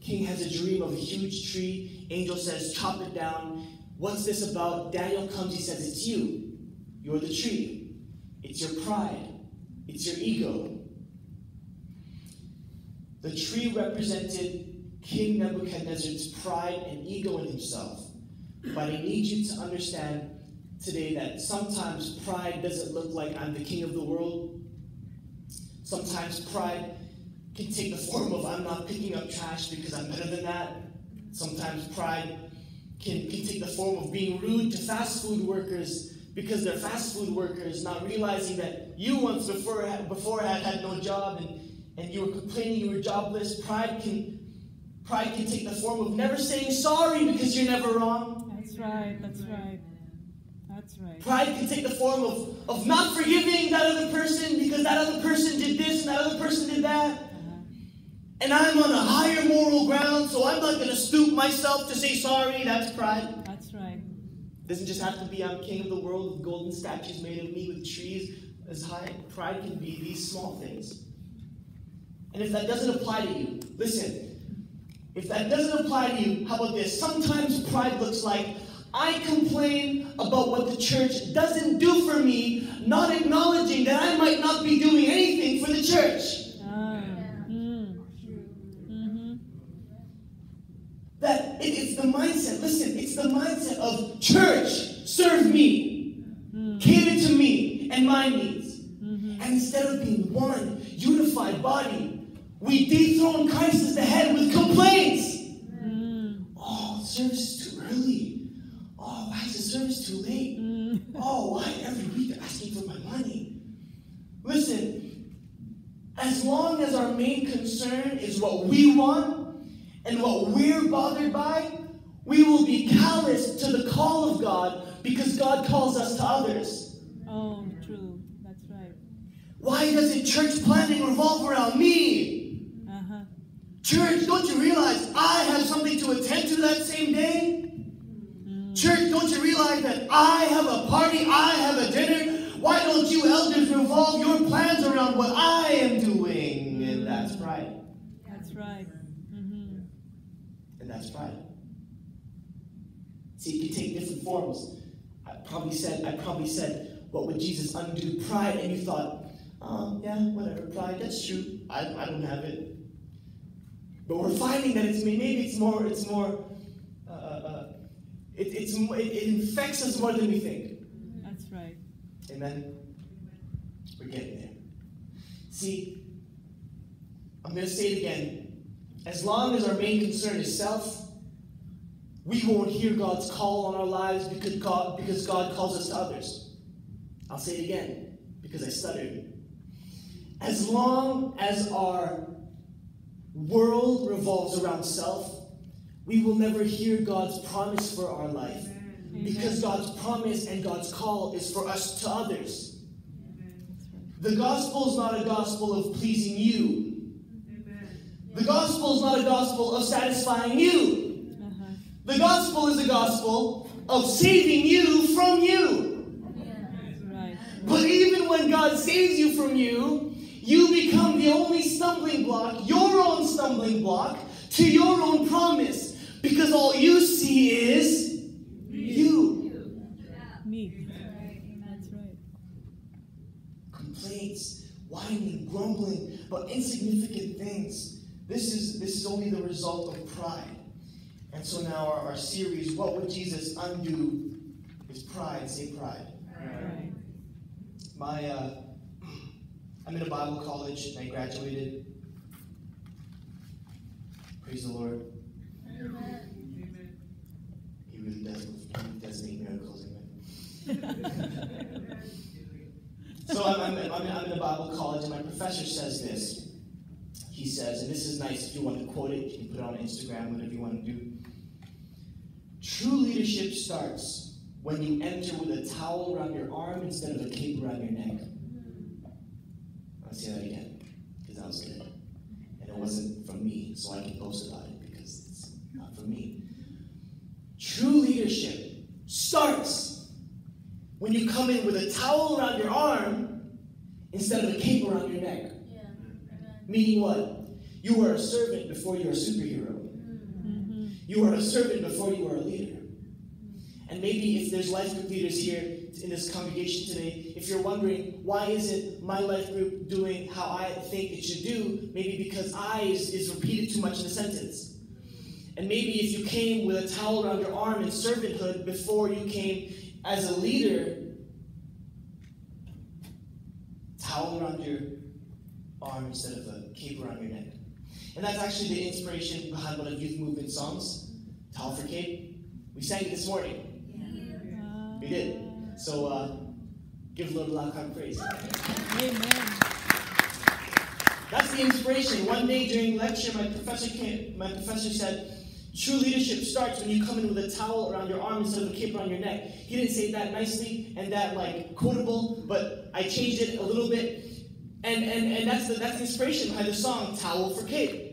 king has a dream of a huge tree. Angel says, chop it down. What's this about? Daniel comes, he says, it's you. You're the tree. It's your pride. It's your ego. The tree represented King Nebuchadnezzar's pride and ego in himself. But I need you to understand today that sometimes pride doesn't look like I'm the king of the world. Sometimes pride can take the form of I'm not picking up trash because I'm better than that. Sometimes pride can take the form of being rude to fast food workers because they're fast food workers, not realizing that you once before had no job and you were complaining you were jobless. Pride can take the form of never saying sorry because you're never wrong. That's right, that's right. That's right. Pride can take the form of not forgiving that other person because that other person did this and that other person did that. And I'm on a higher moral ground, so I'm not going to stoop myself to say sorry. That's pride. That's right. It doesn't just have to be I'm king of the world with golden statues made of me with trees as high. Pride can be these small things. And if that doesn't apply to you, listen. If that doesn't apply to you, how about this? Sometimes pride looks like I complain about what the church doesn't do for me, not acknowledging that I might not be doing anything for the church. That it's the mindset, listen, it's the mindset of church, serve me, cater to me and my needs. And instead of being one unified body, we dethrone Christ as the head with complaints. Oh, service is too early. Oh, why is the service too late? Oh, why every week they're asking for my money? Listen, as long as our main concern is what we want, and what we're bothered by, we will be callous to the call of God because God calls us to others. Oh, true. That's right. Why doesn't church planning revolve around me? Church, don't you realize I have something to attend to that same day? Church, don't you realize that I have a party, I have a dinner? Why don't you elders revolve your plans around what I am doing? And that's pride. That's right. And that's pride. See, it can take different forms. I probably said, what would Jesus undo? Pride, and you thought, yeah, whatever, pride, that's true. I don't have it. But we're finding that it infects us more than we think. That's right. Amen? We're getting there. See, I'm going to say it again. As long as our main concern is self, we won't hear God's call on our lives because God calls us to others. I'll say it again because I stuttered. As long as our world revolves around self, we will never hear God's promise for our life. Because God's promise and God's call is for us to others. The gospel is not a gospel of pleasing you. The gospel is not a gospel of satisfying you. The gospel is a gospel of saving you from you. Right. But even when God saves you from you, you become the only stumbling block, your own stumbling block, to your own promise. Because all you see is you. Me. That's right. Complaints, whining, grumbling about insignificant things. This is only the result of pride. And so now our series, What Would Jesus Undo? Is pride. Say pride. Right. I'm in a Bible college and I graduated. Praise the Lord. Amen. He really does make miracles. Amen. So I'm in a Bible college and my professor says this. He says, and this is nice, if you want to quote it, you can put it on Instagram, whatever you want to do. True leadership starts when you enter with a towel around your arm instead of a cape around your neck. I'll say that again, because that was good. And it wasn't from me, so I can boast about it, because it's not from me. True leadership starts when you come in with a towel around your arm instead of a cape around your neck. Meaning what? You are a servant before you're a superhero. You are a servant before you are a leader. And maybe if there's life group leaders here in this congregation today, if you're wondering, why isn't my life group doing how I think it should do? Maybe because I is repeated too much in the sentence. And maybe if you came with a towel around your arm in servanthood before you came as a leader, towel around your arm instead of a cape around your neck. And that's actually the inspiration behind one of youth movement songs, Towel for Cape. We sang it this morning. We did. So give a little loud kind of praise. Amen. That's the inspiration. One day during lecture, my professor said, true leadership starts when you come in with a towel around your arm instead of a cape around your neck. He didn't say it that nicely and that quotable, but I changed it a little bit. And that's the inspiration behind the song, Towel for Cape.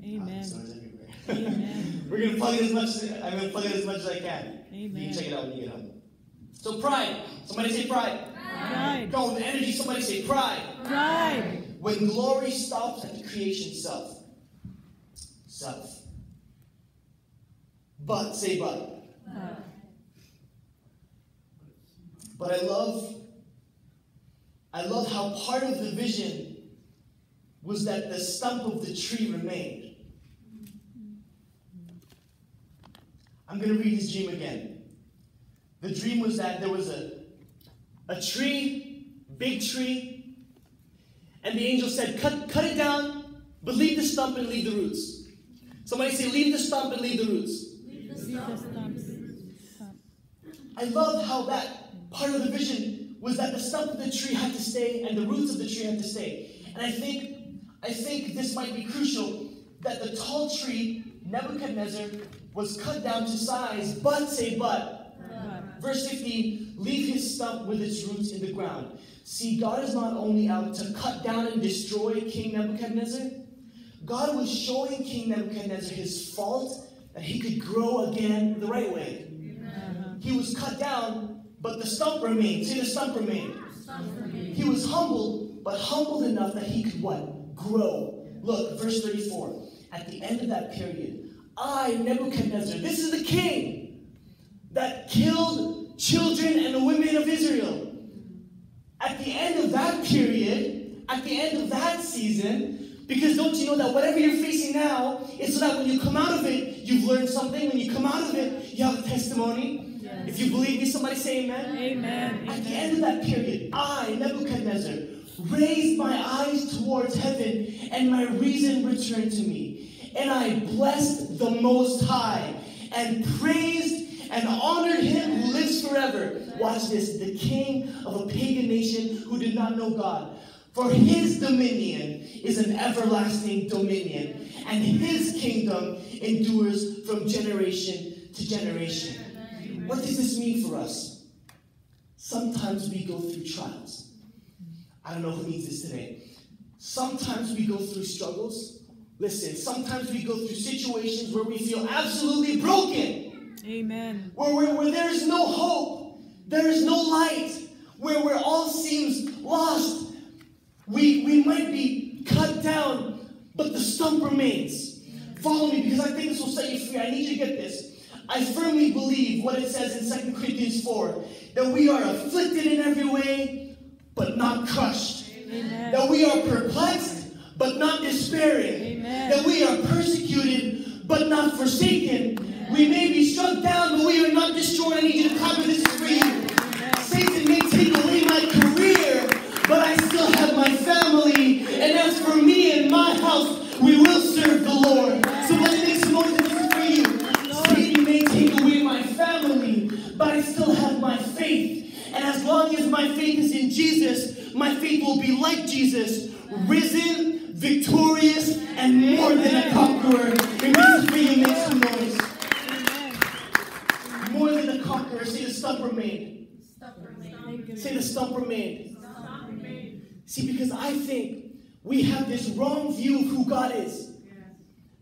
Amen. Amen. We're gonna plug it as much. I'm gonna plug it as much as I can. Amen. You can check it out when you get home. So pride. Somebody say pride. Pride. Go with energy. Somebody say pride. Pride. When glory stops at the creation self. But say but. But I love how part of the vision was that the stump of the tree remained. I'm going to read his dream again. The dream was that there was a tree, big tree, and the angel said, cut it down, but leave the stump and leave the roots. Somebody say, leave the stump and leave the roots. Leave the stump. I love how that part of the vision was that the stump of the tree had to stay and the roots of the tree had to stay. And I think this might be crucial, that the tall tree, Nebuchadnezzar, was cut down to size, but say but. Verse 15, leave his stump with its roots in the ground. See, God is not only out to cut down and destroy King Nebuchadnezzar, God was showing King Nebuchadnezzar his fault, that he could grow again the right way. He was cut down, but the stump remained. Say the stump remained. He was humbled, but humbled enough that he could what? Grow. Look, verse 34. At the end of that period, I, Nebuchadnezzar, this is the king that killed children and the women of Israel. At the end of that period, at the end of that season, because don't you know that whatever you're facing now is so that when you come out of it, you've learned something. When you come out of it, you have a testimony. Yes. If you believe me, somebody say amen. Amen. At the end of that period, I, Nebuchadnezzar, raised my eyes towards heaven, and my reason returned to me. And I blessed the Most High, and praised and honored him who lives forever. Watch this, the king of a pagan nation who did not know God. For his dominion is an everlasting dominion, and his kingdom endures from generation to generation. What does this mean for us? Sometimes we go through trials. I don't know who needs this today. Sometimes we go through struggles. Listen, sometimes we go through situations where we feel absolutely broken. Amen. Where there is no hope. There is no light. Where all seems lost. We might be cut down, but the stump remains. Follow me, because I think this will set you free. I need you to get this. I firmly believe what it says in 2 Corinthians 4, that we are afflicted in every way, but not crushed. Amen. That we are perplexed, but not despairing. Amen. That we are persecuted, but not forsaken. Amen. We may be struck down, but we are not destroyed. I need you to clap, this is for you. Amen. Satan may take away my career, but I still have my family. And as for me and my house, we will serve the Lord. Somebody make some noise, this is for you. Satan may take away my family, but I still have my faith. And as long as my faith is in Jesus, my faith will be like Jesus, risen, victorious, and more than a conqueror. And this is for you, make some noise. More than a conqueror. Say the stump remained. Say the stump remained. See, because I think we have this wrong view of who God is.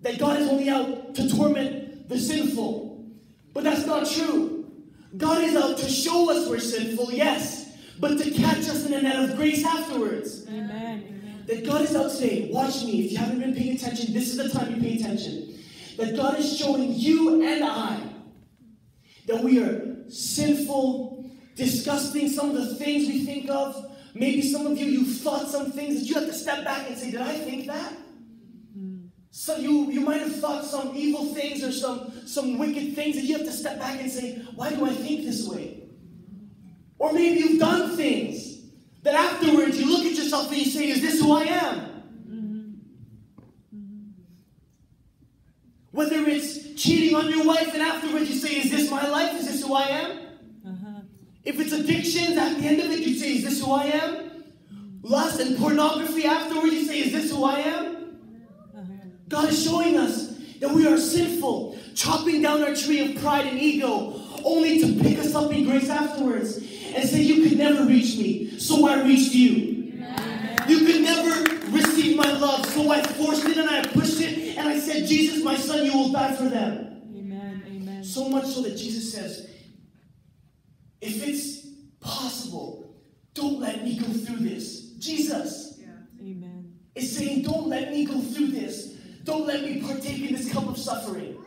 That God is only out to torment the sinful. But that's not true. God is out to show us we're sinful, yes, but to catch us in a net of grace afterwards. Amen. That God is out today. Watch me. If you haven't been paying attention, this is the time you pay attention. that God is showing you and I that we are sinful, disgusting, some of the things we think of. Maybe some of you, you've thought some things that you have to step back and say, did I think that? So you might have thought some evil things or some wicked things that you have to step back and say, why do I think this way? Or maybe you've done things that afterwards you look at yourself and you say, is this who I am? Whether it's cheating on your wife and afterwards you say, is this my life? Is this who I am? If it's addictions, at the end of it you say, is this who I am? Lust and pornography, afterwards you say, is this who I am? God is showing us that we are sinful, chopping down our tree of pride and ego, only to pick us up in grace afterwards and say, you could never reach me, so I reached you. You could never receive my love, so I forced it and I pushed it, and I said, Jesus, my son, you will die for them. Amen. So much so that Jesus says, if it's possible, don't let me go through this. Jesus is saying, don't let me go through this. Don't let me partake in this cup of suffering.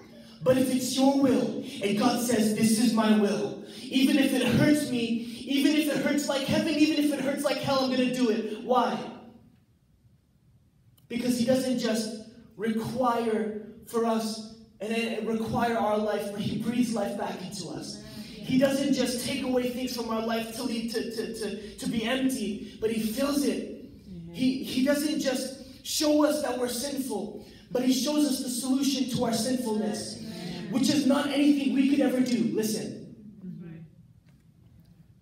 But if it's your will, and God says, this is my will, even if it hurts me, even if it hurts like heaven, even if it hurts like hell, I'm going to do it. Why? Because he doesn't just require for us and require our life, but he breathes life back into us. He doesn't just take away things from our life to be empty, but he fills it. He doesn't just show us that we're sinful, but he shows us the solution to our sinfulness, which is not anything we could ever do. Listen.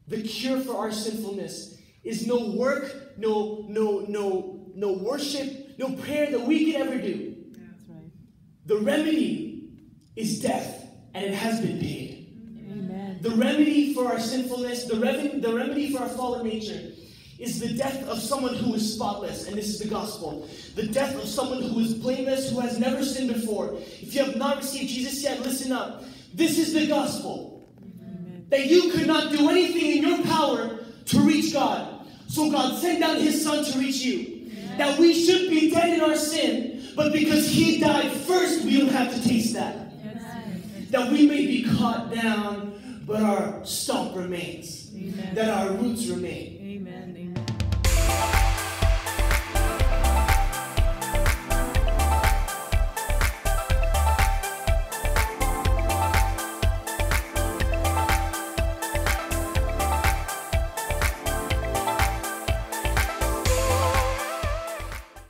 The cure for our sinfulness is no work, no worship, no prayer that we could ever do. That's right. The remedy is death, and it has been paid. Amen. The remedy for our sinfulness, the remedy for our fallen nature, is the death of someone who is spotless, and this is the gospel. The death of someone who is blameless, who has never sinned before. If you have not received Jesus yet, listen up. This is the gospel. Amen. That you could not do anything in your power to reach God. So God sent down his son to reach you. Amen. That we should be dead in our sin, but because he died first, we don't have to taste that. Amen. That we may be caught down, but our stump remains. Amen. That our roots remain. Amen.